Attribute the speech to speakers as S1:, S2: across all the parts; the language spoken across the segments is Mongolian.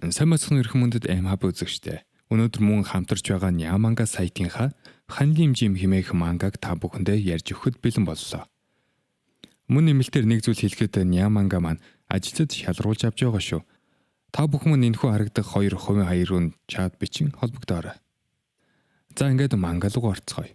S1: Сайн бацхан эрхэм мөндөд аймхаб үзэгчтэй. Өнөөдөр мөн хамтарч байгаа Няманга сайтынхаа Ханлим Жим хэмээх мангаг та бүхэндээ ярьж өгөхөд бэлэн боллоо. Мөн нэмэлтээр нэг зүйл хэлэхэд Няманга маань ажилтнад шалруулж авч байгаа шүү. Та бүхэн мөн энэхүү харагдах 2% хаярын чат бичин холбогдоорой. За ингээд манга руу орцгоё.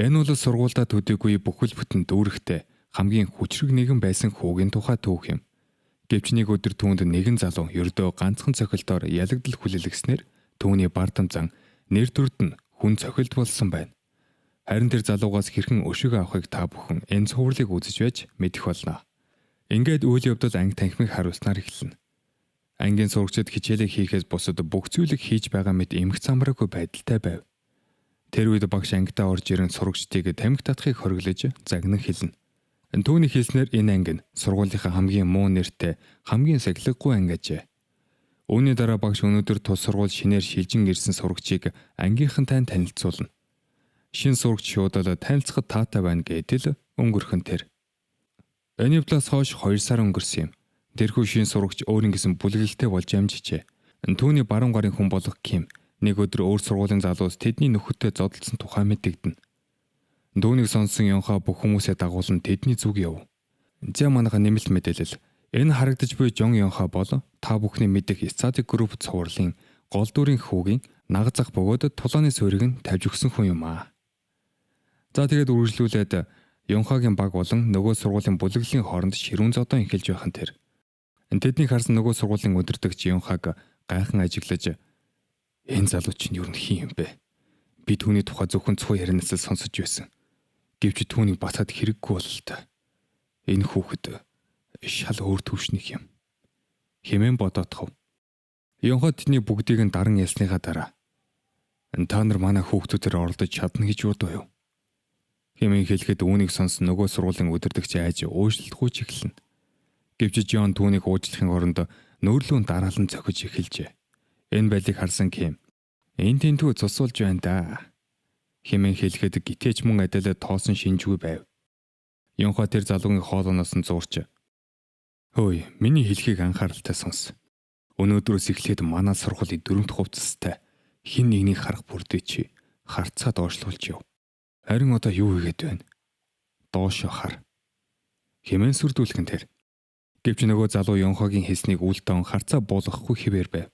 S1: Энэ бол сургуультай төдийгүй бүхэл бүтэн дүүрэгтэй хамгийн хүчрэг нэгэн байсан хүүгийн тухай түүх юм. Гэвч нэг өдөр түүнд нэгэн залуу ердөө ганцхан цохилтоор ялагдал хүлээлгэснээр түүний бардамзан нэр төрд нь хүн цохилт болсон байна. Харин тэр залуугаас хэрхэн өшиг авахыг та бүхэн энэ цувралыг үзэж байж мэдэх болно. Ингээд үйл явдал анги танхимыг харуулснаар эхэлнэ. Ангийн сурагчид хичээлээ хийхээс бусад бүх зүйлийг хийж байгаа мэт эмх замраагүй байдалтай байв. Тэр үед багш ангидаа орж ирэн сурагчдыг тамхи татахыг хориглож загнан хэлнэ. Түүний хэлснээр энэ анги нь сургуулийнхаа хамгийн муу нэртэй хамгийн сахилгагүй анги ажээ. Үүний дараа багш өнөөдөр тус сургууль шинээр шилжин ирсэн сурагчийг ангийнхантай танилцуулна. Шинэ сурагч шуудал танилцахад таатай байна гэдэл өнгөрхөн тэр. Энэ явдлаас хойш 2 сар өнгөрсөн юм. Тэрхүү шинэ сурагч өөрийн гэсэн бүлэглэлтэй болж амжижээ. Түүний баруун гарын хүн болох Ким нэг өдөр өөр сургуулийн залуус тэдний нөхөдтэй зодтолсон тухай мэдэгдэнэ. Дүүнийг сонссон Ёнха бүх хүмүүсээ дагуулan тэдний зүг яв. За манайха нэмэлт мэдээлэл. Энэ харагдаж буй Жон Ёнха бол та бүхний мэдэх Ицади групп цувралын гол дүрийн хүүгийн наг зах бөгөөд тулааны суурийг нь тавьж өгсөн хүн юм аа. За тэгээд үргэлжлүүлээд Ёнхагийн баг болон нөгөө сургуулийн бүлэглэлийн хооронд ширүүн зодон эхэлж байхын тэр. Тэднийг харсан нөгөө сургуулийн удирдагч Ёнхаг гайхан ажиглаж энэ залуу чинь юу юм бэ? Би түүний тухай зөвхөн цуу ярианаас л сонсож байсан. Гэвч түүнийг бацаад хэрэггүй бол та. Энэ хүүхэд шал өөр төвшнийг юм. Хэмээн бодоодхов. Ёнхоо тэдний бүгдийг нь даран ялсныхаа дараа та нар манай хүүхдүүдээр оролдож чадна гэж бодов юу? Хэмээн хэлэхэд үүнийг сонсон нөгөө сургуулийн удирдагч айж уушлалтгүй ч эхэлнэ. Гэвч Жон түүнийг уучлахын оронд нөөрлөөн дараалан цохиж эхэлжээ. Энэ байлыг харсан Ким энэ тэнтүү цусуулж байна да. Хэмээн хэлэхэд гитээч мөн адил тоосон шинжгүй байв. Ёнхоо тэр залуугийн хоолооноос нь зуурч "Хөөе, миний хэлхийг анхааралтай сонс. Өнөөдрөөс эхлээд манай сургуулийн 4-р хувцастай хин нэгнийг харах бүрдээ чи харцаа доошлуулж яв. Харин одоо юу хийгээд байна? Доошо хар." Хэмээн сүрдүүлхэн тэр. Гэвч нөгөө залуу Ёнхогийн хэлснийг үлдэн харцаа буулгахгүй хэвээр байв.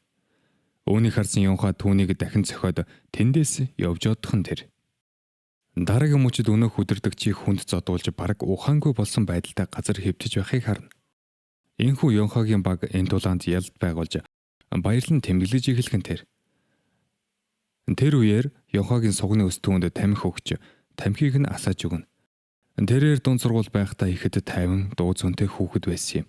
S1: Үүнийг харсан Ёнха түүнийг дахин цохиод тэндээс явж одхон тэр. Дараагийн мөчид өнөөх удирдагчийг хүнд зодуулж бараг ухаангүй болсон байдалтай газар хэвтэж байхыг харна. Энэхүү Ёнхагийн баг энэ тулаанд ялд байгуулж баярлан тэмдэглэж эхэлхэн тэр. Тэр үеэр Ёнхагийн сугны өс түүнд тамхи өгч тамхиг нь асааж өгнө. Тэрээр дунд сургууль байхдаа ихэд тайван дуу цөнтэй хүүхэд байсан юм.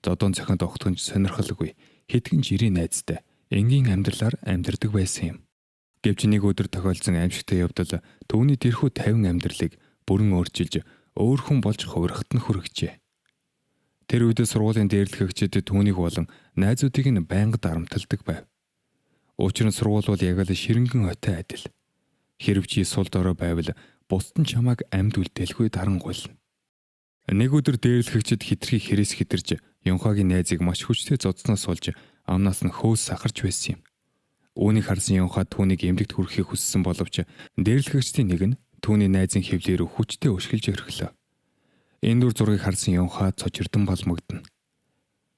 S1: Зодон цохинд огтхонж сонирхолгүй хэдхэн жирийн найзтай энгийн амьдралаар амьдардаг байсан юм. Гэвч нэг өдөр тохиолдсон аимшигтай явдал түүний тэрхүү тайван амьдралыг бүрэн өөрчилж өөр хүн болж хувирахт нь хүргэжээ. Тэр үед сургуулийн дээрлэхэгчид түүнийг болон найзуудыг нь байнга дарамталдаг байв. Учир нь сургууль бол яг л ширэнгэн хойтой адил. Хэрв чи сул дорой байвал бусд нь чамайг амьд үлдээлгүй дарангуйлна. Нэг өдөр дээрлэхэгчид хитрхи хэрээс хитэрж Ёнхагийн найзыг маш хүчтэй зодсноос олж амнаас нь хөөс сахарч байсан юм. Үүнийг харсан Ёнха түүнийг эмнэлэгт хүрэхийг хүссэн боловч дээрлэхэгчдийн нэг нь түүний найзын хэвлээр хүчтэй өшгөлж өрхлөө. Энэ дүр зургийг харсан Ёнха цочирдон балмагдана.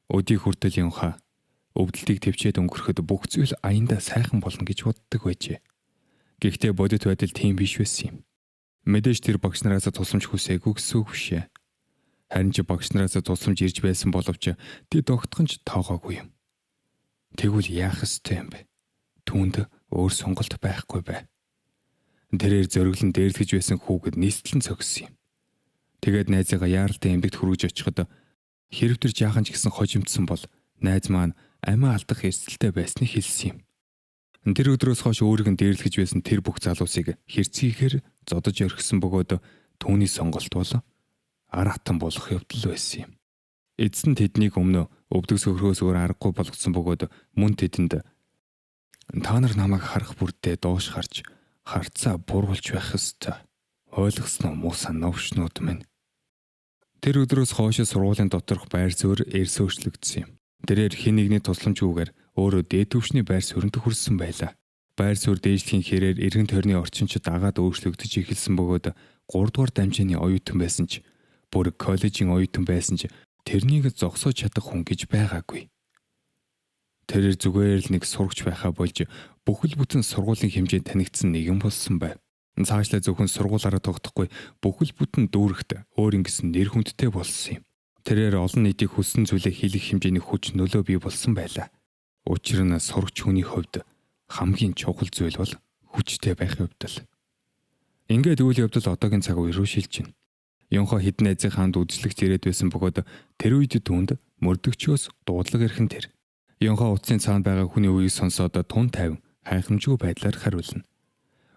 S1: Өдий хүртэл Ёнха өвдөлтийг төвчээд өнгөрөхөд бүх зүйл аяндаа сайхан болно гэж боддог байжээ. Гэхдээ бодит байдал тийм биш байсан юм. Мэдээж тэр багш нараас тусламж хүсээгүй гэсэн үг бишээ. Харин ч багш нараас тусламж ирж байсан боловч тэд огтхонч тоогоогүй юм. Тэгвэл яах ёстой юм бэ? Түүнд өөр сонголт байхгүй бай. Тэрээр зөрөглөн дээрлэж байсан хүүгэд нийслэн цогссон юм. Тэгээд найзыгаа яаралтай эмнэлэгт хүргэж очиход хэрв тэр жаахан ч гэсэн хожимдсан бол найз маань амиа алдах эрсдэлтэй байсныг хэлсэн юм. Тэр өдрөөс хойш өөрийг нь дээрлэж байсан тэр бүх залуусыг хэрцгийхээр зодож орхисон бөгөөд түүний сонголт бол аратан болох явдал байсан юм. Эцэст нь тэднийг өмнө өвдөг сөхрөөс өөр аргагүй болгосон бөгөөд мөн тэдэнд та нар намайг харах бүрдээ доош харж Харцаа буруулж байх ёстой. Ойлгосноо муу санаавчнууд минь. Тэр өдрөөс хойш сургуулийн доторх байр суурь эрсөөчлөгдсөн юм. Тэрээр хэн нэгний тусламжгүйгээр өөрөө дээд түвшний байр суурьнд хүрсэн байлаа. Байр суурь дээшлэхийн хэрээр эргэн тойрны орчинчид агаад өөрчлөгдөж эхэлсэн бөгөөд 3 дугаар дамжааны оюутан байсан ч бүр коллежийн оюутан байсан ч тэрнийг зогсоож чадах хүн гэж байгаагүй. Тэрээр зүгээр л нэг сурагч байхаа болж бүхэл бүтэн сургуулийн хэмжээнд танигдсан нэгэн болсон байв. Цаашлаа зөвхөн сургуулаараа тогтохгүй бүхэл бүтэн дүүрэгт өөр ингэсэн нэр хүндтэй болсон юм. Тэрээр олон нийтийг хүссэн зүйлээ хийх хэмжээний хүч нөлөө бий болсон байлаа. Учир нь сурагч хүний хувьд хамгийн чухал зүйл бол хүчтэй байх явдал. Ингээд үйл явдал одоогийн цаг үе рүү шилжиж байна. Ёнхоо хідэн найзын хаанд үдшилэгч ирээд байсан бөгөөд тэр үед түүнд мөрдөгчөөс дуудлага ирхэн тэр. Ёнхоо утсын цаанд байгаа хүний үгийг сонсоод тун тайван хайхамжгүй байдлаар хариулна.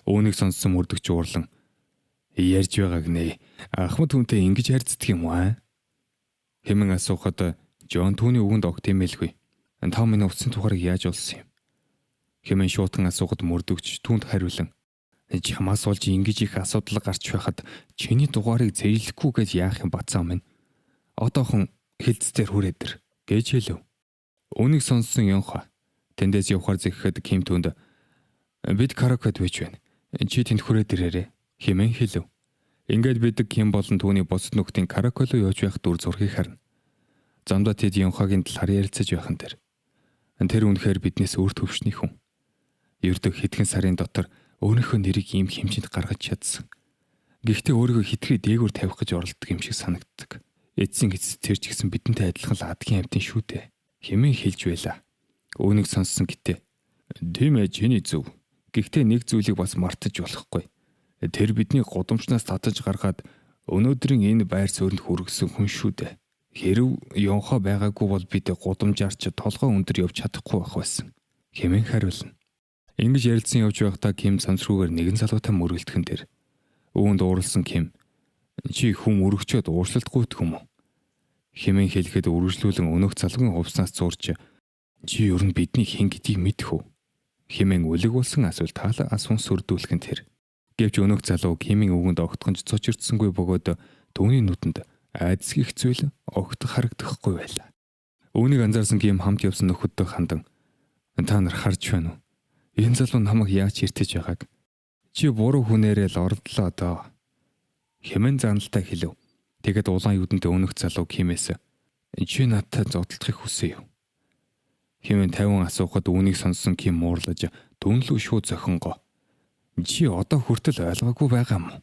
S1: Үүнийг сонссон мөрдөгч уурлан ярьж байгааг нэ. Ахмад хүнтэй ингэж харьцдаг юм аа? Хэмээн асуухад Жон түүний үгэнд огт имэлгүй. Та миний утсын тухаарыг яаж олсон юм? Хэмээн шуутан асуухад мөрдөгч түүнд хариулан чамаас болж ингэж их асуудал гарч байхад чиний дугаарыг зэрлэхгүй гэж яах юм бацаа минь. Одоохон хилцээр хүрээдэр гэж хэлв. Үүнийг сонссон Ёнхо тэндээс явхаар зэхэхэд Ким түүнд бид каракод байж байна. Чи тэнд хүрээд ирээрэй хэмээн хэлв. Ингээд бид Ким болон түүний босд нөхдийн каракол руу явж байх дүр зургийг харна. Замдаа тэд Ёнхогийн талаар ярилцаж байхан тэр үнэхээр биднээс өөр төвшний хүн. Ердөө хэдхэн сарын дотор өөрийнхөө нэрийг ийм хэмжээнд гаргаж чадсан. Гэхдээ өөрийгөө хитрхи дээгүүр тавих гэж оролддог юм шиг санагддаг. Эцсийн эцэст тэр ч гэсэн бидэнтэй адилхан ладгийн амьтан шүү дээ. Хэмээн хэлж байлаа. Үүнийг сонссон гэтээ. Тийм ээ, чиний зөв. Гэхдээ нэг зүйлийг бас мартаж болохгүй. Тэр бидний гудамжнаас татаж гаргаад өнөөдрийн энэ байр суурьнд хүргэсэн хүн шүү дээ. Хэрв Ёнхо байгаагүй бол бид гудамжаарч толгой өндөр явж чадахгүй байх байсан. Хэмээн хариулна. Ингэж ярилцсан явж байхдаа Ким санамсруугаар нэгэн залуутай мөргөлдөхөн тэр. Үүнд ууралсан Ким чи хүм өргөчөөд ууршилт гуйдах юм уу? Хэмээн хэлэхэд үргэлжлүүлэн өнөөх залуугийн хувцснаас зурж чи ер нь бидний хэн гэдгийг мэдэх үү? Хэмээн үлэг болсон асуулт асуун сүрдүүлхэн тэр. Гэвч өнөөх залуу Кимийн үгэнд огтхонч цочирдсангүй бөгөөд түүний нүдэнд айдас гих зүйл огт харагдахгүй байлаа. Үүнийг анзаарсан Ким хамт явсан нөхөддөө хандан та нар харж байна уу? Энэ залуу намайг яаж иртэж байгааг чи буруу хүнээрээ л ордлоо доо. Хэмээн заналтай хэлв. Тэгэд улаан юудэнд өнөх залуу Кимээс чи надтай зодтолдохыг хүсэе юу? Хэмээн 50 асуухад үүнийг сонссон Ким муурлаж дүнлүү шууд зохингоо. Чи одоо хүртэл ойлгоогүй байгаа юм уу?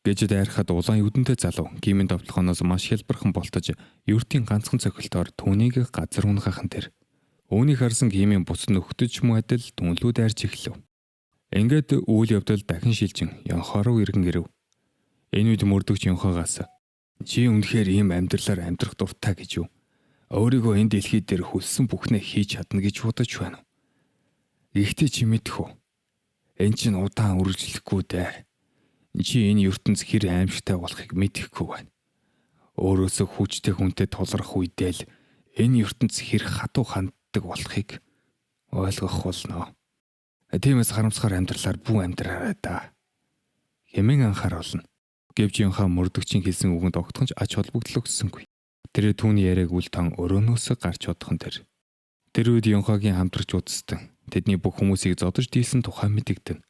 S1: Гэж дайрахад улаан юудэндээ залуу Кимийн товтлохоноос маш хялбархан болтож ердийн ганцхан цохилтоор түүнийг газар унгахын тэр. Үүнийг харсан Кимийн буцад нөхдөж муу адил дүнлүү дайрч эхлэв. Ингээд үйл явдал дахин шилжин Ёнхо руу иргэн ирэв. Энэ үед мөрдөгч Ёнхогоос чи үнэхээр ийм амьдралаар амьдрах дуртай гэж юу? Өөрийгөө энэ дэлхий дээр хүссэн бүхнээ хийж чадна гэж бодож байна уу? Гэхдээ чи мэдэх үү? Энэ чинь удаан үргэлжлэхгүй дээ. Чи энэ ертөнц хэр аимшигтай болохыг мэдэхгүй байна. Өөрөөсөө хүчтэй хүнтэй тулрах үедээ л энэ ертөнц хэр хатуу ханддаг болохыг ойлгох болно. Тиймээс харамсгаар амьдралаар бүү амьдраарай да. Хэмээн анхааруулна. Гэвч Ёнхо мөрдөгчийн хэлсэн үгэнд огтхонч ач холбогдол өгсөнгүй. Тэр түүний яриаг үл тан өрөөнөөс гарч одхон тэр. Тэр үед Ёнхогийн хамтрагч удастан тэдний бүх хүмүүсийг зодож дийлсэн тухай мэдэгдэн.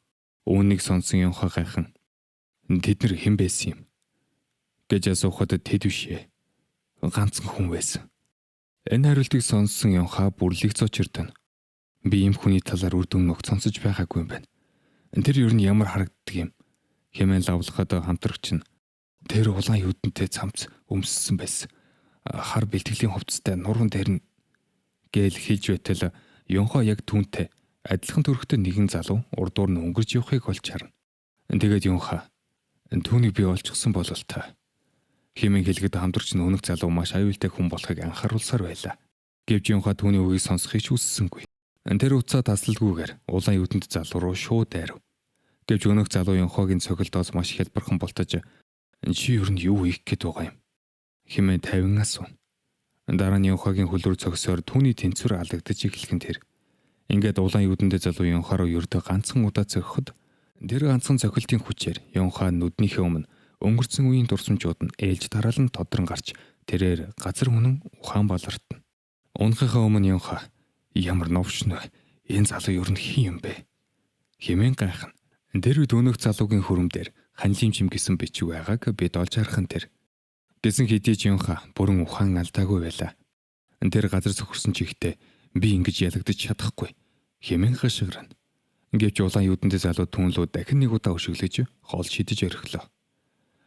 S1: Үүнийг сонсон Ёнхо гайхан тэд нар хэн байсан юм гэж асуухад тэд бишээ. Ганцхан хүн байсан. Энэ хариултыг сонссон Ёнхо бүрлийг цочирдэн. Би ийм хүний талаар үр дүн нөх сонсож байгаагүй юм байна. Тэр юу нь ямар харагддаг юм? Хэмээн лавлахад хамтрагч нь тэр улаан юудэнтэй цамц өмссөн байсан. Хар бэлтгэлийн хувцастай нурган дээр нь гээл хийж байтал Ёнхо яг түүнтэй адилхан төрхтэй нэгэн залуу урдуур нь өнгөрч явахыг олж харна. Тэгээд Ёнхо түүнийг би олчихсан бололтой. Хэмээн хэлэхэд хамтрагч нь өнөх залуу маш аюултай хүн болохыг анхааруулсаар байлаа. Гэвч Ёнхо түүний үгийг сонсохыг ч хүссэнгүй. Тэр уцаа таслалгүйгээр улаан юудэнд залуу руу шууд дайрав. Гэвч өнөх залуу Ёнхогийн цохилтоос маш хялбархан болтож чи юу нь юу хийх гээд байгаа юм? Хэмээн 50 асуув. Дараа нь Ёнхогийн хөл рүү цогсоор түүний тэнцвэр алдагдаж эхлэхэн тэр. Ингээд улаан юудэндээ залуу Ёнхо руу ердөө ганцхан удаа цогхоход Тэр ганцхан цохилтын хүчээр Йонха нүднийхээ өмнө өнгөрцөн үеийн дурсамжууд нь ээлж тараалан тодрон гарч тэрээр газар үнэн ухаан балартна. Унахынхаа өмнө Йонха ямар новшин вэ? Энэ залуу юу хэн юм бэ? Хэмээн гайхна. Тэр үед өнөөх залуугийн хөрөмдөр ханилим чимгэсэн бичиг байгааг бид олж харах нь тэр. Гэсэн хэдий ч Йонха бүрэн ухаан алдаагүй байлаа. Тэр газар сөхөрсөн чихтэй би ингэж ялагдаж чадахгүй хэмээн хашгирна. Гэвч улаан юудантай залуу түнлүү дахин нэг удаа өшөглөж хоол шидэж орхилоо.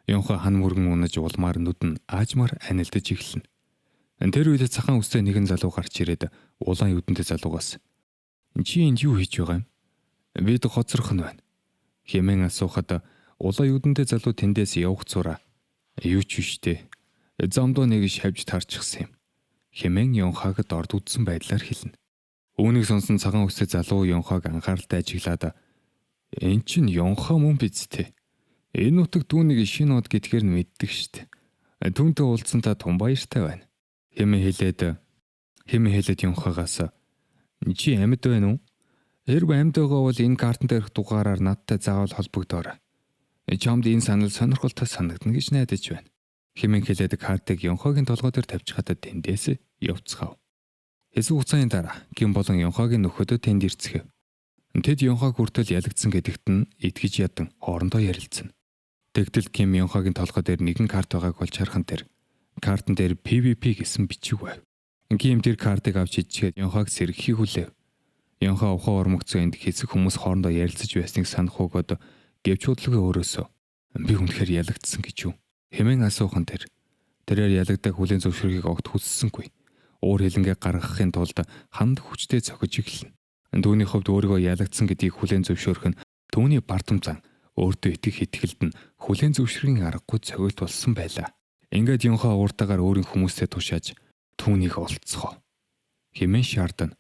S1: Йонха хан мөргөн унаж улмаар нүд нь аажмаар анилдаж эхэлнэ. Тэр үед цахан үстэй нэгэн залуу гарч ирээд улаан юудантай залуугаас "Чи энд юу хийж байгаа юм? Бид хоцрох нь байна." Хэмээн асуухад улаан юудантай залуу тэндээс явах зураа "Юу ч биштэй. Замдоо нэг шавж тарчихсан юм." Хэмээн Йонхаг дорд үдсэн байдлаар хэлнэ. Үүнийг сонсон цагаан үстэй залуу Йонхаг анхааралтай ажиглаад "Энэ чинь Йонха мөн биз дээ. Энэ нутаг түүнийг шинэ од гэдгээр нь мэддэг штэ. Түүнтэй уулзсан та тун баяртай байна." Хэмээн хэлээд Йонхагаас "Чи амьд байна уу? Хэрвээ амьд байгаа бол энэ картан дээрх дугаараар надтай заавал холбогдоорой. Чамд энэ санал сонирхолтой санагдана гэж найдаж байна." Хэмээн хэлээд картыг Йонхагийн толгой дээр тавьчихад тэндээс явцгаав. Хэсэг хугацааны дараа Ким болон Йонхагийн нөхөдөө тэнд ирцгээв. Тэд Йонхаг хүртэл ялагдсан гэдэгт нь итгэж ядан хоорондоо ярилцсан. Тэгтэл Ким Йонхагийн толгой дээр нэгэн карт байгааг олж хархан тэр картан дээр PVP гэсэн бичиг байв. Ким тэр картыг авч ичгээд Йонхаг сэргэхийг хүлээв. Йонха ухаан ормогцсон энд хэсэг хүмүүс хоорондоо ярилцаж байсныг санах өгөөд гэвч худлага өөрөөсөө "Би үнэхээр ялагдсан гэж юу?" хэмээн асуухан тэрээр ялагдах хүлээн зөвшөөрөхийг огт хүссэнгүй. Уур хилэнгээ гаргахын тулд ханд хүчтэй цохиж эхэлнэ. Түүний хувьд өөрийгөө ялагдсан гэдгийг хүлээн зөвшөөрөх нь түүний бардам зан өөртөө итгэх итгэлд нь хүлээн зөвшөөрхийн аргагүй цогилт болсон байлаа. Ингээд Йонха ууртаагаар өөрийн хүмүүстэй тушааж түүнийг олцгоо хэмээн шаардана.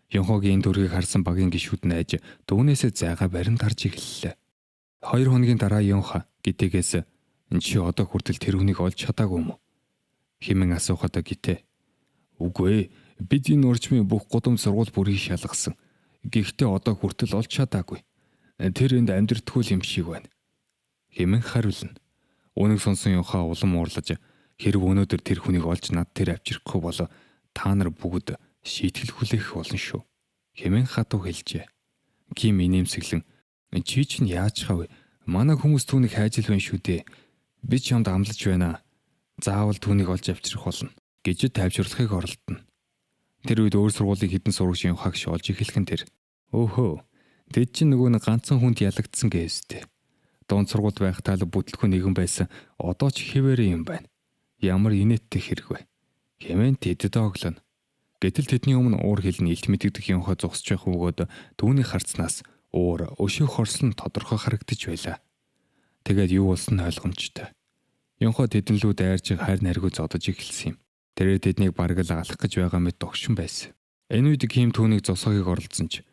S1: Йонхогийн төргийг харсан багийн гишүүд найж түүнээсээ зайгаа баримт харж эхэллээ. 2 хоногийн дараа Йонха гитэгээс "Чи одоо хүртэл тэр хүнийг олж чадаагүй юм уу?" хэмээн асуухад гитэ "Үгүй ээ, бид энэ урчмын бүх гудамж сургууль бүрийг шалгасан. Гэхдээ одоо хүртэл олж чадаагүй. Тэр энд амьдртгүй юм шиг байна." хэмээн хариулна. Үүнийг сонсон Йонха улам уурлаж "Хэрв өнөөдөр тэр хүнийг олж над тэр авчрахгүй бол та нар бүгд шийтгэл хүлээх болно шүү." хэмээн хатуу хэлжээ. Ким инээмсэглэн "Чи чинь яаж хав? Манай хүмүүс түүнийг хайж л байна шүү дээ. Би чамд амлаж байна. Заавал түүнийг олж авчрах болно" гэж тайвшруулахыг оролдоно. Тэр үед өөр сургуулийн хэдэн сурагч Йонхаг шоолж эхэлхэн тэр "Өөхөө, тэд чинь нөгөө нэг ганцхан хүнд ялагдсан гэвстэй. Дунд сургуульд байх тал бүтлгүй нэгэн байсан. Одоо ч хэвээрээ юм байна. Ямар инээдтэй хэрэг вэ?" хэмээн тэдэд оглоно. Гэтэл тэдний өмнө уур хилэн илт мэдэгдэх Йонхо зогсож байх бөгөөд түүний харцнаас уур өшөөх хорслон тодорхой харагдаж байлаа. Тэгээд юу болсон нь ойлгомжтой. Йонхо тэдэн лүү дайрж хайр найргүй зодож эхэлсэн юм. Тэрээр тэднийг бараг л алах гэж байгаа мэт догшин байсан. Энэ үед Ким түүнийг зогсоохыг оролдсон ч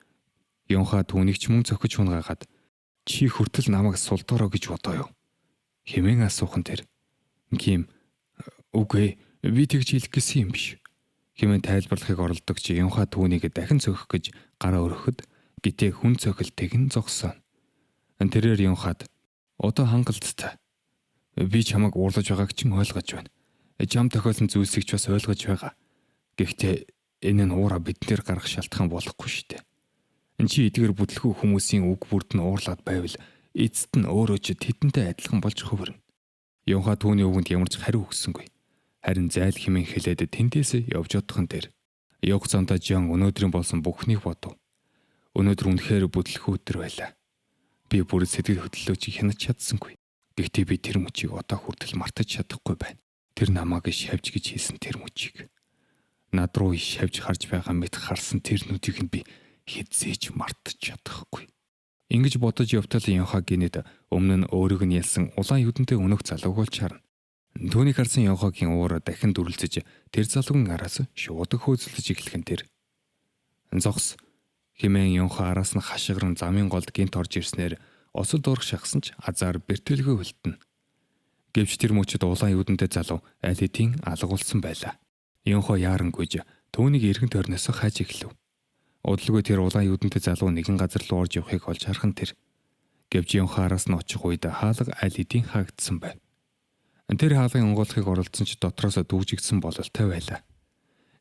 S1: Йонха түүнийг ч мөн зөхөж хунгаагаад "Чи хүртэл намайг сулдороо гэж бодоо юу?" хэмээн асуухан тэр. Ким "Үгүй, би тэгж хэлэх гэсэн юм биш" хэмээн тайлбарлахыг оролдогч Йонха түүнийг дахин цохих гэж гараа өргөхөд гитээ хүн цохилтыг нь зогсооно. Тэрээр Йонхад "Одоо хангалттай. Би чамайг уурлаж байгааг чинь ойлгож байна. Чам тохиолсон зүйлсийг ч бас ойлгож байгаа. Гэхдээ энэ нь уураа биднэр гарах шалтгаан болохгүй шүү дээ. Чи эдгээр бүтлгүй хүмүүсийн үг бүрд нь уурлаад байвал эцэст нь өөрөө ч тэдэнтэй адилхан болж хувирна." Йонха түүний үгэнд ямар ч хариу өгсөнгүй. Харин зайл хэмээн хэлээд тэндээс явж одхон тэр. Явх замдаа Жан өнөөдрийн болсон бүхнийг бодов. Өнөөдөр үнэхээр бүтлэхүү өдөр байлаа. Би бүр сэтгэл хөдлөлөөч хянаж чадсангүй. Гэхдээ би тэр мөчийг одоо хүртэл мартаж чадахгүй байна. Тэр намайг шавж гэж хэлсэн тэр мөчийг. Над руу шавж харж байгаа мэт харсан тэр нүдийг нь би хэзээ ч мартаж чадахгүй. Ингэж бодож явтал Йонха гинэд өмнө нь өөрийг нь ялсан улаан юдэнтэй өнөөх залууг олж харна. Түүнийг харсан Йонхагийн уур дахин дүрлзэж тэр залуугийн араас шууд хөөцөлдөж эхлэхэн тэр. "Зогс" хэмээн Йонха араас нь хашгиран замын голд гинт орж ирснээр осол дурах шахсан ч азар бэртэлгүй хөлтөнө. Гэвч тэр мөчөд улаан юдэнтэй залуу аль хэдийн алгуулсан байлаа. Йонхо яарангүйж түүнийг эргэн тойрноос хайж эхлэв. Удалгүй тэр улаан юдэнтэй залуу нэгэн газар руу орж явахыг олж хархан тэр. Гэвч Ёнхан араас нь очих үед хаалга аль хэдийн хаагдсан байв. Тэр хаалгын онгойлохыг оролдсон ч дотроос дүүжигдсэн бололтой байлаа.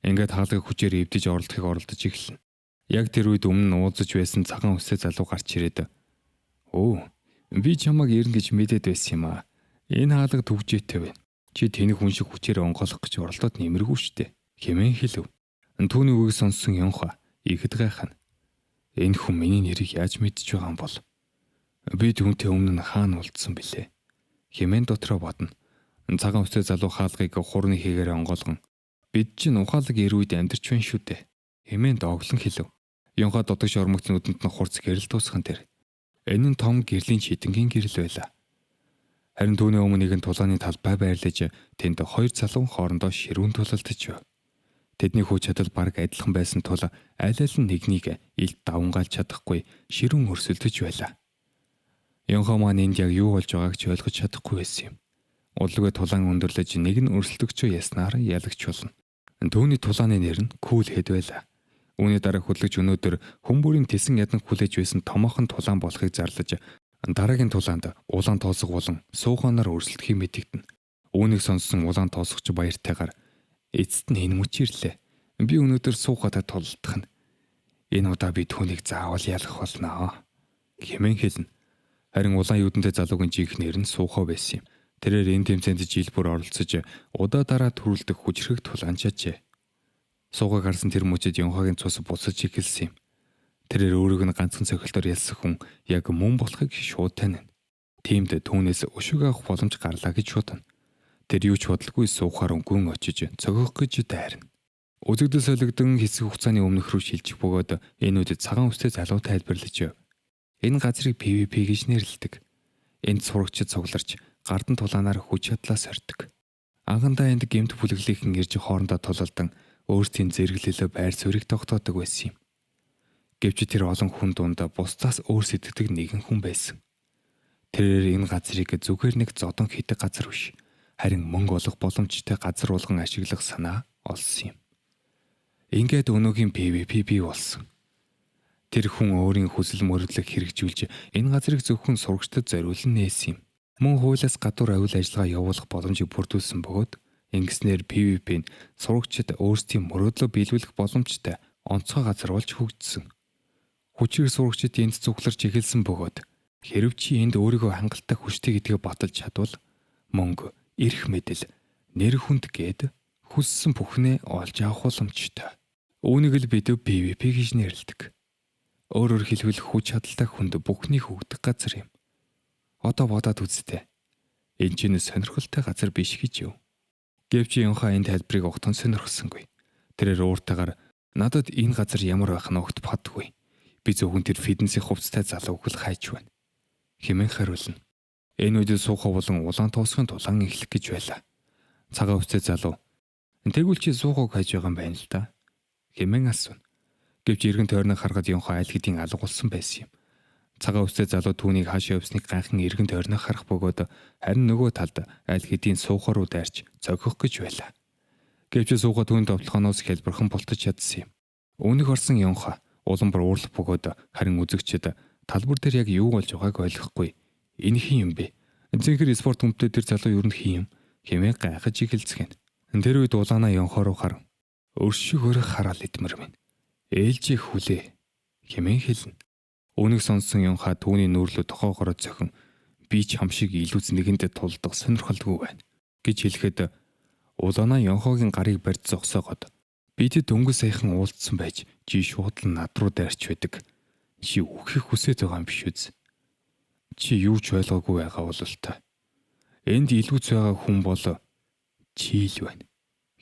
S1: Ингээд хаалгыг хүчээр эвдэж оролдохыг оролдож эхэлнэ. Яг тэр үед өмнө нь уулзаж байсан цагаан үстэй залуу гарч ирээд "Өө, би чамайг ирнэ гэж мэдээд байсан юм аа. Энэ хаалга төвжээтэй байна. Чи тэнэг хүн шиг хүчээр онгойлох гэж оролдоод нэмэргүй штэ" хэмээн хэлв. Түүний үгийг сонссон Ёнхан ихэд гайхна. Энэ хүн миний нэрийг яаж мэдж байгаа юм бол? Би түүнтэй өмнө нь хаана уулзсан бilé хэмээн дотроо бодно. Цагаан үстэй залуу хаалгыг хурны хийгээр онгойлгон "Бид чинь ухаалаг ир үед амьдарч байна шүү дээ" хэмээн дооглон хэлв. Ёнхан додогш ормогц нүдэнд нь хурц гэрэл туусхан тэр. Энэ нь том гэрлийн чидэнгийн гэрэл байлаа. Харин түүний өмнө нэгэн тулааны талбай байрлаж тэнд хоёр залуу хоорондоо ширүүн тулалдаж байв. Тэдний хүч чадал бараг адилхан байсан тул аль аль нь нэгнийг илт давангаалж чадахгүй ширүүн өрсөлдөж байлаа. Ёнхан маань энд яг юу болж байгааг ч ойлгож чадахгүй байсан юм. Удлгүй тулаан өндөрлөж нэг нь өрсөлдөгчөө яснаар ялагч болно. Түүний тулааны нэр нь Күүлхэд байлаа. Үүний дараа хөдлөгч өнөөдөр хүмүүрийн тесэн ядан хүлээж байсан томоохон тулаан болохыг зарлаж дараагийн тулаанд улаан тоосго болон сууханаар өрсөлдөхийг мэдэгдэнэ. Үүнийг сонссон улаан тоосгоч баяртайгаар "Эцэст нь энэ мөч ирлээ. Би өнөөдөр суухадаа тулалдах нь. Энэ удаа би түүнийг заавал ялах болно" хэмээн хэлнэ. Харин улаан юудантай залуугийн жинхэнэ нэр нь Суухаа байсан юм. Тэрээр энэ тэмцээнд жил бүр оролцож удаа дараа төрүүлдэг хүчрэг тулаанчаажээ. Суугааг харсан тэр мөчөд Ёнхагийн цус буцаж эхэлсэн юм. Тэрээр өөрийг нь ганцхан цохилтоор ялсан хүн яг мөн болохыг шууд танина. Тиймд түүнээс өшөг авах боломж гарлаа гэж бодно. Тэр юу ч бодлогүй суухаар өнгөн очиж цогох гэж дайрна. Үзэгдэл солигдсон хэсэг хугацааны өмнөх рүү шилжих бөгөөд энэ үед цагаан үстэй залуу тайлбарлаж байв. Энэ газрыг PVP гэж нэрлэдэг. Энд сурагчид цугларч гардан тулаанаар хүч чадлаа сорьдог. Анхандаа энд гэмт бүлэглийнхэн ирж хоорондоо тулалдан өөрсдийн зэрэглэлөө байр суурийг тогтоодог байсан юм. Гэвч тэр олон хүн дунд бусдаас өөр сэтгэдэг нэгэн хүн байсан. Тэрээр энэ газрыг зүгээр нэг зодон хитэг газар биш, харин мөнгө олох боломжтой газар болгон ашиглах санаа олсон юм. Ингээд өнөөгийн PVP бий болсон. Тэр хүн өөрийн хүсэл мөрөдлөг хэрэгжүүлж энэ газрыг зөвхөн сурагчдад зориулан нээсэн юм. Мөн хуулиас гадуур авил ажиллагаа явуулах боломжийг бүрдүүлсэн бөгөөд ингэснээр PVP нь сурагчид өөрсдийн мөрөөдлөө биелүүлэх боломжтой онцгой газар болж хөгжсөн. Хүчээр сурагчид энд цугларч эхэлсэн бөгөөд хэрв чи энд өөрийгөө хангалттай хүчтэй гэдгээ баталж чадвал мөнгө, эрх мэдэл, нэр хүнд гээд хүссэн бүхнээ олж авах боломжтой. Үүнийг л бид PVP гэж нэрлэдэг. Өөрөөр хэлбэл хүч чадалтай хүнд бүхнийг өгдөг газар юм. Одоо бодоод үзтээ. Энэ чинь сонирхолтой газар биш гэж юу? Гэвч Ёнхан энэ тайлбарыг огтхон сонирхсонгүй. Тэрээр ууртайгаар "Надад энэ газар ямар байх нь огт бодгүй. Би зөвхөн тэр фитнесийн хувцастай залууг л хайж байна" хэмээн хариулна. Энэ үед Суухаа болон улаан тоосгын тулаан эхлэх гэж байлаа. Цагаан үстэй залуу "Тэгвэл чи Суухааг хайж байгаа юм байна л да" хэмээн асууна. Гэвч эргэн тойрныг харахад Ёнхан аль хэдийн алга болсон байсан юм. Цагаан үстэй залуу түүнийг хаашаа явсныг гайхан эргэн тойрныг харах бөгөөд харин нөгөө талд аль хэдийн Суухаа руу дайрч цогих гэж байлаа. Гэвч Суухаа түүний товтлохоноос хэлбэрхэн бултаж чадсан юм. Үүнийг орсон Ёнхан улам бүр уурлах бөгөөд харин үзэгчид талбар дээр яг юу болж байгааг ойлгохгүй. Энэ хин юм бэ? Зинхэр спорт хүмтэй тэр залуу юу хин юм хэмээн гайхаж эхэлцгэн. Тэр үед улаанаа Ёнхоо руу харан "Өршөөгөөр хараал идмэр минь. Ээлжээ хүлээ" хэмээн хэлнэ. Үүнийг сонссон Ёнхан түүний нүүрлөө тохоогоор зохин "Би ч хам шиг илүүц нэгэндээ тулдах сонирхолгүй байна" гэж хэлэхэд улаанаа Ёнхогийн гарыг барьж зогсоогоод "Бидэд өнгө саяхан уулзсан байж чи шууд л над руу дайрч байдаг. Чи үхэх хүсэж байгаа юм биш үз? Чи юу ч ойлгоогүй байгаа бол та. Энд илүүц байгаа хүн бол чи л байна"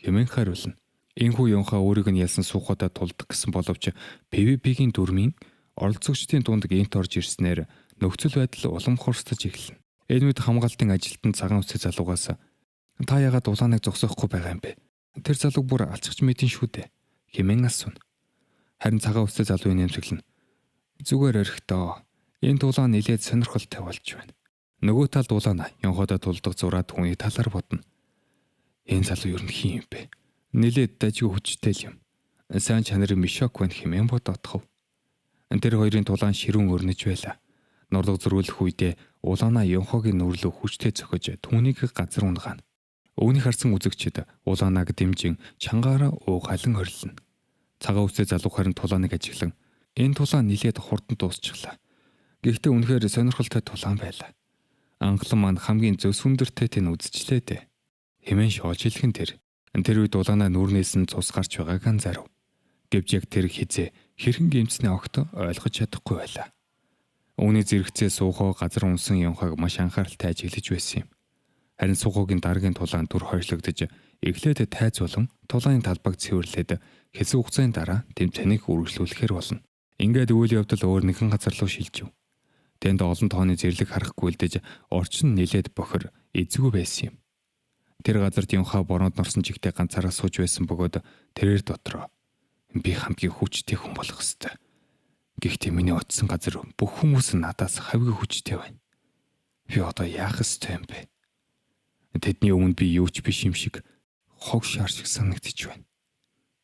S1: хэмээн хариулна. Энэхүү Ёнхан өөрийг нь ялсан Суухадаа тулдаг гэсэн боловч PVP-гийн дүрмийн оролцогчдын дунд гинт орж ирснээр нөхцөл байдал улам хорсдож эхэлнэ. Энэ үед хамгаалтын ажилтнанд цагаан үстэй залуугаас "Та яагаад улааныг зогсоохгүй байгаа юм бэ? Тэр залууг бүр алчгаж мэдэн шүү дээ" хэмээн асууна. Харин цагаан үстэй залуугийн нэмсэглэн "Зүгээр орхитоо. Энэ дулаан нилээд сонирхолтой болж байна." Нөгөө талд улаан Ёнходоо тулдаг зураад түүний талаар бодно. "Энэ залуу юу хин юм бэ? Нилээд дажгүй хүчтэй л юм. Сайн чанарын Мишок байна" хэмээн бодоодхов. Тэр хоёрын тулаан ширүүн өрнөж байлаа. Норлог зөрүүлэх үедээ улаанаа Йонхогийн нүрлөө хүчтэй цохиж түүнийг газар унгаана. Үүнийг харсан үзэгчид улаанаг дэмжин чангаараа уугаалan хорилно. Цагаан үстэй залуу харин тулааныг ажиглан энэ тулаан нилээд хурдан дуусчихлаа. Гэхдээ үнэхээр сонирхолтой тулаан байлаа. Анхлан маань хамгийн зөвс өндөртэй тэн үзчихлээ дээ. Хэмээн шоолж хэлхэн тэр. Тэр үед улаанаа нүрнээс нь цус гарч байгааг анзаарав. Гэвч яг тэр хизээ хэрхэн гэмцний огт ойлгож чадахгүй байлаа. Үүний зэрэгцээ суухоо газар унсан Йонхог маш анхааралтай ажиглаж байсан юм. Харин суухогийн дараагийн тулаан түр хойшлогдож эхлээд тайз болон тулааны талбайг цэвэрлээд хэсэг хугацааны дараа тэмцээнийг үргэлжлүүлэхээр болно. Ингээд үйл явдал өөр нэгэн газар руу шилжив. Тэнд олон тооны зэрлэг харахгүй үлдэж орчин нилээд бохор эзгүй байсан юм. Тэр газарт Йонхо бороонд норсон чигтээ ганцаараа сууж байсан бөгөөд тэрээр дотроо би хамгийн хүчтэй хүн болох ёстой. Гэхдээ миний очисон газар бүх хүмүүс надаас хавьгүй хүчтэй байна. Би одоо яах ёстой юм бэ? Тэдний өмнө би юу ч биш юм шиг хог шар шиг санагдчих байна.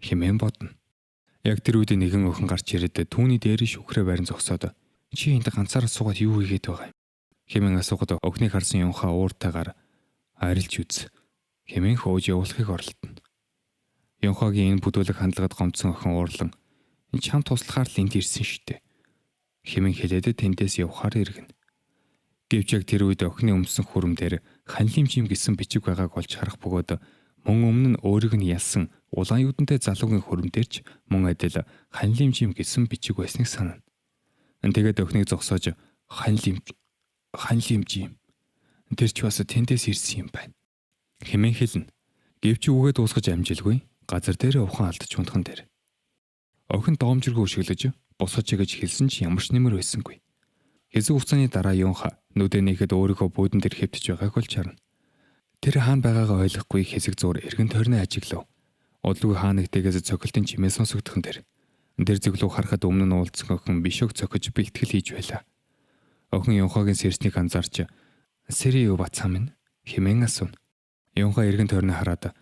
S1: Хэмээн бодно. Яг тэр үед нэгэн охин гарч ирээд түүний дээрээ шүхрээ барин зогсоод чи энд ганцаараа суугаад юу хийгээд байгаа юм? Хэмээн асуухад охиныг харсан Йонхо ууртайгаар арилж үз. Хэмээн хөөж явуулахыг оролдоно. Йонхогийн энэ бүдүүлэг хандлагад гомдсон охин уурлан чам туслахаар л энд ирсэн штэ. Хэмээн хэлээд тэндээс явхаар иргэнэ. Гэвч яг тэр үед охины өмсөн хүрэн дээр ханилим жим гэсэн бичиг байгааг олж харах бөгөөд мөн өмнө нь өөрийг нь ялсан улаан юудантай залуугийн хүрэн дээрч мөн адил ханилим жим гэсэн бичиг байсныг санана. Тэгээд охиныг зогсоож ханилим жим тэр ч бас тэндээс ирсэн юм байна. Хэмээн хэлнэ. Гэвч үгээ дуусгаж амжилгүй газар дээр ухаан алдаж унтхан дээр. Охин доомжиргүй өшөглөж босооч гэж хэлсэн ч ямар ч нэмэр байсангүй. Хэсэг хугацааны дараа Йонхо нүдэ нэхэд өөрийнхөө буудан дээр хэвтэж байгааг олж харна. Тэр хаана байгаагаа ойлгохгүй хэсэг зур эргэн тойрны ажиглав. Одлгүй хаана нэгтээс цохилтын чимээ сонсогдохын дээр. Тэр зөвлөг харахад өмнө нь уулзсан охин бишог цохиж бэлтгэл хийж байлаа. Охин Йонхогийн сэрснийг анзаарч "Сэри юу бацаа минь?" хэмээн асуув. Йонхо эргэн тойрноо хараад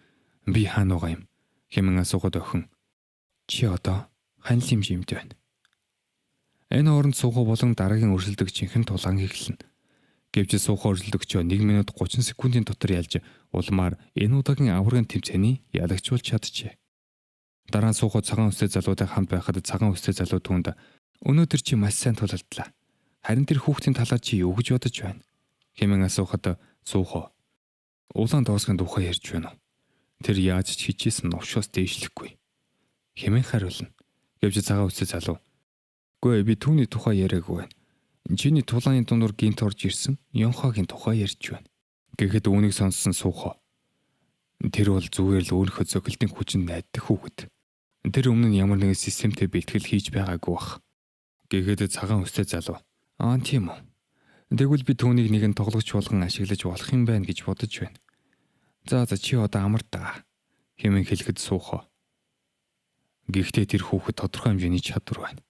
S1: "Би хаана байгаа юм?" хэмээн асуухад охин "Чи одоо ханилим жимд байна." Энэ хооронд суухаа болон дараагийн өрсөлдөг жинхэнэ тулаан эхэлнэ. Гэвч суухаа өрсөлдөгчөө 1 минут 30 секундын дотор ялж улмаар энэ удаагийн аваргын тэмцээний ялагчулж чадчихэ. Дараа нь суухаа цагаан үстэй залуутай хамт байхад цагаан үстэй залуу түүнд "Өнөөдөр чи маш сайн тулалдлаа. Харин тэр хүүхдийн талаар чи юу гэж бодож байна?" хэмээн асуухад суухаа "Улаан доосгийн тухай ярьж байна уу? Тэр яаж ч хичээсэн новшоос дээшлэхгүй" хэмээн хариулна. Гэвч цагаан үстэй залуу "Гүй би түүний тухай яриаггүй байна. Чиний тулааны дундуур гинт орж ирсэн Йонхогийн тухай ярьж байна." Гэхэд үүнийг сонссон суухаа "Тэр бол зүгээр л өөрийнхөө зохилтын хүчинд найдах хүүхэд. Тэр өмнө нь ямар нэгэн системтэй бэлтгэл хийж байгаагүй бах." Гэхэд цагаан үстэй залуу "Аа тийм үү. Тэгвэл би түүнийг нэгэн тоглогч болгон ашиглаж болох юм байна гэж бодож байна. За чи одоо амар даа" хэмээн хэлэхэд суухаа "Гэхдээ тэр хүүхэд тодорхой хэмжээний чадвар байна.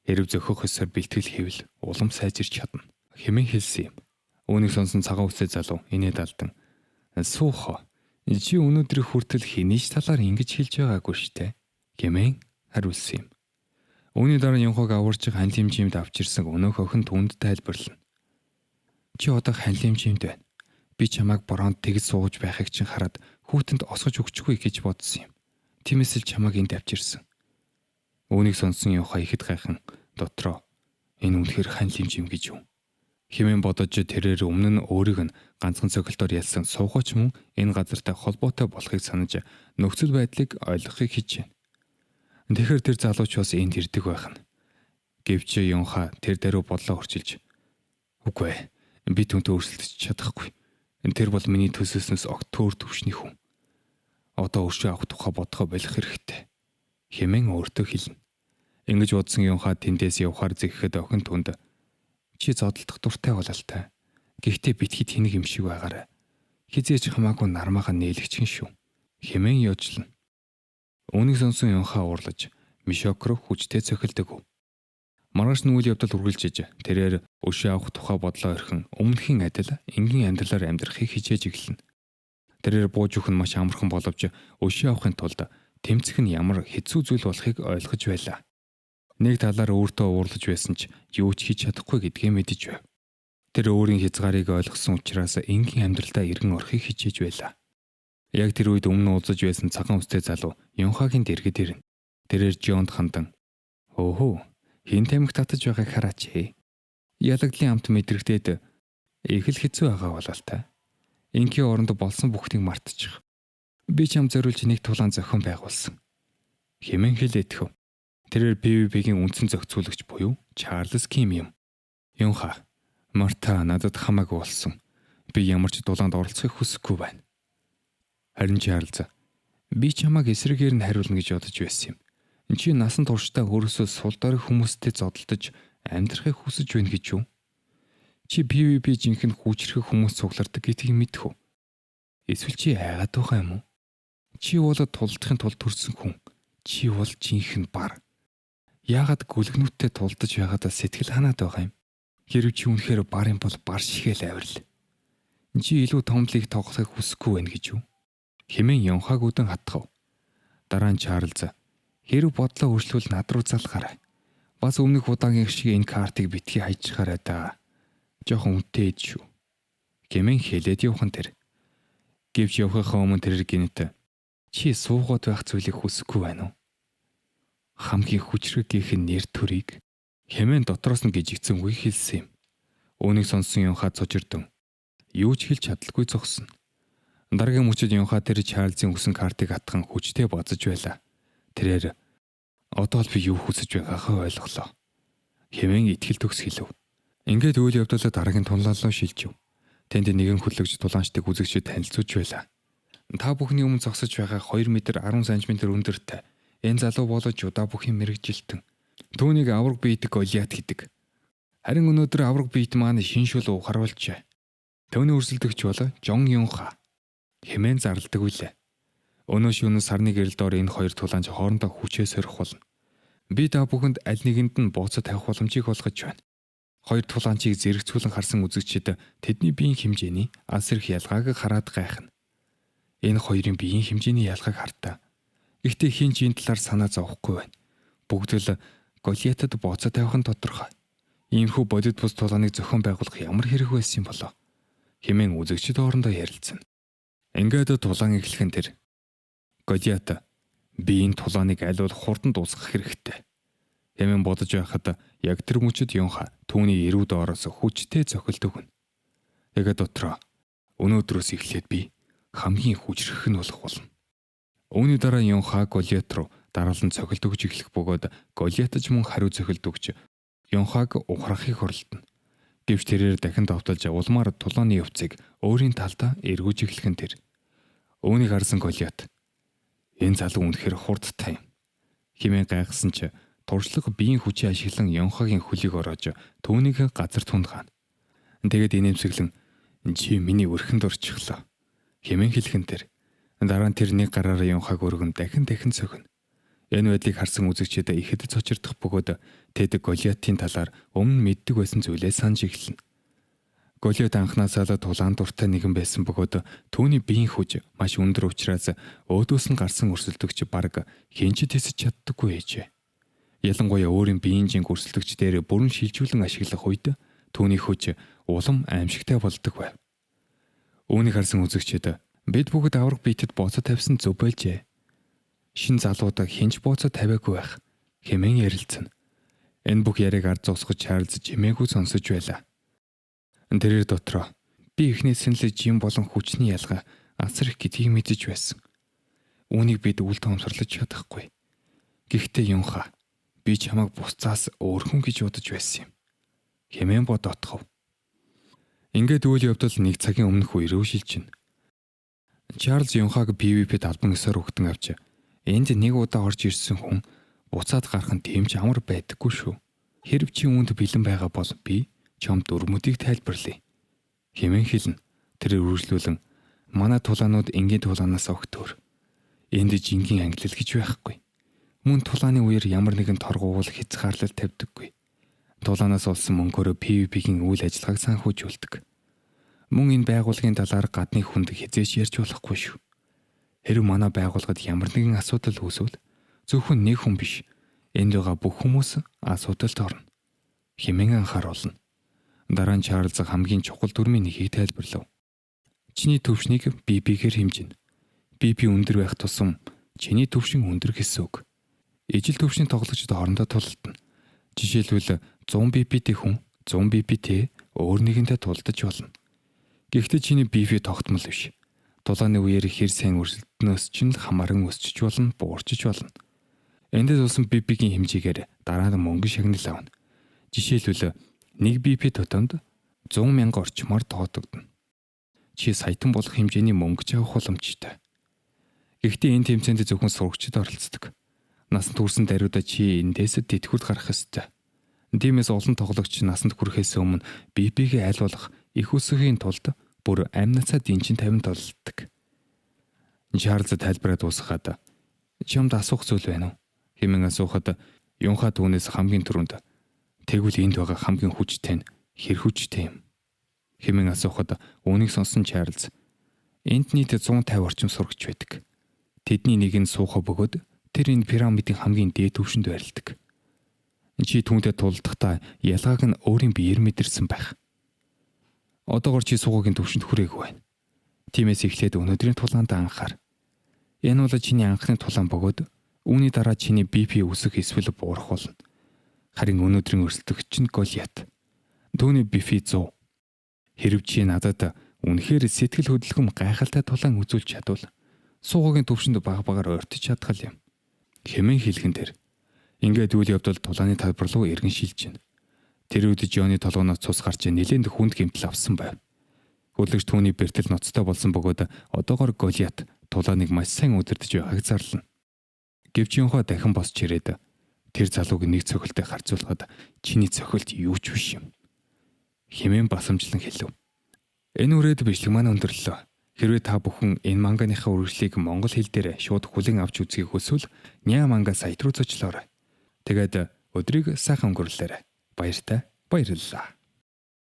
S1: Хэрв зөхөх ёсоор бэлтгэл хийвэл улам сайжирч чадна" хэмээн хэлсэн юм. Үүнийг сонсон цагаан үстэй залуу инээд алдан "Суухаа чи өнөөдрийн хүртэл хэний ч талаар ингэж хэлж байгаагүй штэ" хэмээн хариулсан юм. Үүний дараа Йонхог аварж ханилим жимд авчирсан өнөөх охин түүнд тайлбарлана. "Чи одоо ханилим жимд байна. Би чамайг бороонд тэгж сууж байхыг чинь хараад хүүтэнд осгож өгчихгүй гэж бодсон юм. Тиймээс л чамайг энд авчирсан." Үүнийг сонссон Йонхо ихэд гайхан дотроо "Энэ үнэхээр ханилим жим гэж юу?" хэмээн бодож тэрээр өмнө нь өөрийг нь ганцхан цохилтоор ялсан суугаач мөн энэ газартай холбоотой болохыг санаж нөхцөл байдлыг ойлгохыг хичээнэ. Тэгэхээр тэр залууч бас энд ирдэг байх нь. Гэвч Йонхо тэр даруй бодлоо орчилж "Үгүй ээ, би түүнтэй өрсөлдөж чадахгүй. Тэр бол миний төсөөснөөс огт төөр төвшний хүн. Одоо өршөө авах тухай бодгоо болох хэрэгтэй" хэмээн өөртөө хэлнэ. Ингэж бодсон Йонхо тэндээс явхаар зэхэхэд охин түнд "Чи зодтолдох дуртай бололтой. Гэхдээ битгий тэнэг юм шиг байгаарай. Хизээж хамаагүй нармаахан нээлгчин шүү" хэмээн ёжлно. Үүнийг сонсон Йонхо уурлаж Мишок руу хүчтэй цохилдог. Маргааш нь үйл явдал үргэлжиж тэрээр өшөө авах тухай бодлоо орхин өмнөхийн адил энгийн амьдралаар амьдрахыг хичээж эхэлнэ. Тэрээр бууж өгөх нь маш амархан боловч өшөө авахын тулд тэмцэх нь ямар хэцүү зүйл болохыг ойлгож байлаа. Нэг талаар өөртөө уурлаж байсан ч юу ч хийж чадахгүй гэдгээ мэдэж байв. Тэр өөрийн хязгаарыг ойлгосон учраас энгийн амьдралдаа эргэн орохыг хичээж байлаа. Яг тэр үед өмнө уулзаж байсан цагаан үстэй залуу Юнхагийн дэргэд ирнэ. Тэрээр Жонд хандан "Өөхөө, хин тамхи татаж байгааг хараач. Ялагдлын амт мэдрэгдээд их л хэцүү байгаа бололтой. Ингийн оронд болсон бүхнийг мартчих. Би чам зориулж нэг тулаан зохион байгуулсан." Хэмээн хэлээдхв. Тэрээр PvP-гийн үндсэн зохицуулагч буюу Чарлз Ким юм. "Юнха, Марта надад хамаагүй болсон. Би ямар ч дулаанд оролцохыг хүсэхгүй байна." Харин Чарлз "Би чамайг эсрэгээр нь хариулна гэж бодож байсан юм. Чи насан туршдаа өөрөөсөө сул дорой хүмүүстэй зодтолдож амьдрахыг хүсэж байна гэж юу? Чи PvP жинхэнэ хүчрэх хүмүүс цуглардаг гэдгийг мэдэх үү? Эсвэл чи айгаад байгаа юм уу? Чи бол тулдахын тулд төрсөн хүн. Чи бол жинхэнэ бар. Яагаад гүлгнүттэй тулдаж байгаадаа сэтгэл ханаад байгаа юм? Хэрв чи үнэхээр бар юм бол бар шигээл авирал. Чи илүү том лиг тоглохыг хүсэхгүй байна гэж юу?" Хэмээн Юнхаг үдэн хатгав. Дараа нь Чарлз "Хэрв бодлоо өөрчлөвл над руу залгаарай. Бас өмнөх удаагийн шиг энэ картыг битгий хайчрахаарай да. Жохон үнэтэй ид шүү." Хэмээн хэлээд явхан тэр. Гэвч явхахаа өмнө тэрэр гинэт "Чи суугаад байх зүйлийг хүсэхгүй байна уу? Хамгийн хүчрэг гэх нэр төрийг" хэмээн дотроос нь гжигцэн үе хэлсэн юм. Үүнийг сонссон Юнха цожирдон. Юу ч хэлж чадалгүй зогсно. Дараагийн мөчид Юнха тэр Чарлзын үсэн картыг хатхан хүчтэй базаж байлаа. Тэрээр "Одоо л би юу хүсэж байгаагаа ойлголоо" хэмээн итгэл төгс хэлв. Ингээд үйл явдал дараагийн тунлааллаа шилжив. Тэнд нэгэн хөтлөгч тулаанчдыг үзэгчид танилцуулж байлаа. "Та бүхний өмнө зогсож байгаа 2 м 10 см өндөртэй энэ залуу бол Жуда бүхийн мэрэгжилтэн. Түүнийг авраг биедэг Голиат гэдэг. Харин өнөөдөр авраг биет маань шиншүүл ухаруулжээ. Төвний өрсөлдөгч бол Жон Юнха" хэмээн зарладаг үлээ. Өнөө шөнө сарны гэрэл доор энэ хоёр тулаанч хоорондоо хүчээ сорих болно. Би та бүхэнд аль нэгэнд нь бууцад тавих боломжийг олгож байна. Хоёр тулаанчийг зэрэгцүүлэн харсан үзэгчид тэдний биеийн хэмжээний алс эрх ялгааг хараад гайхна. Энэ хоёрын биеийн хэмжээний ялгааг хартаа. Гэхдээ хин ч энэ талаар санаа зовхгүй байна. Бүгд л Голиатад бууцад тавих нь тодорхой. Иймэрхүү бодит бус тулааныг зохион байгуулах ямар хэрэг байсан юм болоо? Хэмээн үзэгчид хоорондоо ярилцсан. Ингээд тулаан эхлэхэн тэр "Голиат, би энэ тулааныг аль бол хурдан дуусгах хэрэгтэй" хэмээн бодож байхад яг тэр мөчид Юнха түүний эрүү доороос хүчтэй цохилт өгнө. Тэгээд дотроо "Өнөөдрөөс эхлээд би хамгийн хүчрэх нь болох болно." Үүний дараа Юнха Голиат руу дараалан цохилт өгч эхлэх бөгөөд Голиат ч мөн хариу цохилт өгч Юнхаг ухрахыг оролдоно. Гэвч тэрээр дахин давталж улмаар тулааны явцыг өөрийн талдаа эргүүж эхлэхэн тэр. Үүнийг харсан Голиат "Энэ залуу үнэхээр хурдтай юм" хэмээн гайхсан ч туршлага биеийн хүчийг ашиглан Юнхагийн хөлийг ороож түүнийг газар тунгаана. Тэгээд инээмсэглэн "Чи миний өрхөнд орчихлоо" хэмээн хэлхэн тэр. Дараа нь тэр нэг гараараа Юнхаг өргөн дахин цохино. Энэ байдлыг харсан үзэгчид ихэд цочирдох бөгөөд тэд Голиатын талаар өмнө мэддэг байсан зүйлээ санаж эхэлнэ. Голиат анхнаасаа л тулаан дуртай нэгэн байсан бөгөөд түүний биеийн хүч маш өндөр учраас өөдөөс нь гарсан өрсөлдөгч бараг хинч тэсэж чаддаггүй ээжээ. Ялангуяа өөрийн биеийн жинг өрсөлдөгч дээр бүрэн шилжүүлэн ашиглах үед түүний хүч улам аимшигтай болдог байв. Үүнийг харсан үзэгчид "Бид бүгд авраг биетэд бууцад тавьсан зөв байлжээ. Шин залуудаа хинч бууцад тавиагүй байх" хэмээн ярилцсан. Энэ бүх яриаг ард зогсгож Чарлз жимээгүй сонсож байлаа. Тэрээр дотроо "Би эхнээс нь л жим болон хүчний ялгаа асар их гэдгийг мэдэж байсан. Үүнийг бид үл тоомсорлож чадахгүй. Гэхдээ Юнха, би чамайг бусцаас өөр хүн гэж бодож байсан юм" хэмээн бодоотгов. Ингээд үйл явдал нэг цагийн өмнөх үе рүү шилжинэ. Чарлз Юнхаг PvP-д албан ёсоор өгдөн авч энд нэг удаа орж ирсэн хүн буцаад гарах нь тийм ч амар байдаггүй шүү. Хэрв чи үүнд бэлэн байгаа бол би чамд дөрмөдийг тайлбарлая хэмээн хэлнэ. Тэр үргэлжлүүлэн "Манай тулаанууд энгийн тулаанаас огт өөр. Энд жингийн ангилал гэж байхгүй. Мөн тулааны үеэр ямар нэгэн торгуул хязгаарлал тавьдаггүй. Тулаанаас олсон мөнгөөрөө PvP-гийн үйл ажиллагааг санхүүжүүлдэг. Мөн энэ байгууллагын талаар гадны хүнд хязгаарч ярьж болохгүй шүү. Хэрв манай байгууллагад ямар нэгэн асуудал үүсвэл зөвхөн нэг хүн биш, Энд байгаа бүх хүмүүс асуудалд орно. Хэмээн анхааруулна. Дараа нь Чарльз хамгийн чухал дүрмийн нэгийг тайлбарлав. Чиний төвшнийг BP-гээр хэмжинэ. BP өндөр байх тусам чиний төвшин өндөр гэсэн үг. Ижил төвшний тоглогчид хоорондоо тулалдана. Жишээлбэл 100 BP-тэй хүн 100 BP-тэй өөр нэгэнтэй тулдаж болно. Гэхдээ чиний BP тогтмол биш. Дулааны үеэр хэр сайн өрсөлдөнөөс ч нь хамааран өсчиж болно, буурчиж болно. Эндээс улсан BP-гийн хэмжээгээр дараа нь мөнгө шагнал авна. Жишээлбэл 1 BP тутамд 100,000 орчмоор тоотогдно. Чи саятан болох хэмжээний мөнгө авах боломжтой. Гэхдээ энэ тэмцээнд зөвхөн сурагчид оролцдог. Насанд хүрсэн даруйда чи эндээс тэтгэврт гарах ёстой. Тиймээс олон тоглогч насанд хүрэхээс өмнө BP-гээ аль болох их өсөхийн тулд бүр амь нацаа дэнчин тавин толддог. Чарльз тайлбараа дуусгаад чамд асуух зүйл байна уу? Хэмээн асуухад Юнха түүнээс хамгийн түрүүнд тэгвэл энд байгаа хамгийн хүчтэй нь хэр хүчтэй юм? Хэмээн асуухад үүнийг сонсон Чарльз энд нийт 150 орчим сурагч байдаг. Тэдний нэг нь суухаа бөгөөд тэр энэ пирамидын хамгийн дээд түвшинд байрладаг. Чи түүнтэй тулдахдаа ялгааг нь өөрийн биеэр мэдэрсэн байх. Одоогор чи суугагийн түвшинд хүрээгүй байна. Тиймээс эхлээд өнөөдрийн тулаанд анхаар. Энэ бол чиний анхны тулаан бөгөөд үүний дараа чиний BP өсөх эсвэл буурах болно. Харин өнөөдрийн өрсөлдөгч нь Голиат. Түүний BP 100. Хэрв чи надад үнэхээр сэтгэл хөдлөм гайхалтай тулаан үзүүлж чадвал суугагийн түвшинд багаар ойртож чадах юм. Хэмээн хэлхэн тэр. Ингээд үйл явдал тулааны талбар руу эргэн шилж байна. Тэр үед Жонни толгоноос цус гарч нэлээд хүнд гэмтэл авсан байв. Хөдлөгч түүний бэртэл ноцтой болсон бөгөөд одоогор Голиат тулааныг маш сайн удирдах байгааг зарлана. Гэвч Юнха дахин босч ирээд тэр залууг нэг цохилтой харьцуулахад чиний цохилт юу ч биш юм. Хэмээн басамжлан хэлв. Энэ үрээд бичлэг маань өндөрлөө. Хэрвээ та бүхэн энэ манганыхаа үргэлжлэлийг монгол хэл дээр шууд хүлээн авч үзхийг хүсвэл Ня манга сайт руу зочлоорой. Тэгээд өдрийг сайхан өнгөрүүлээрэй. Баярлалаа.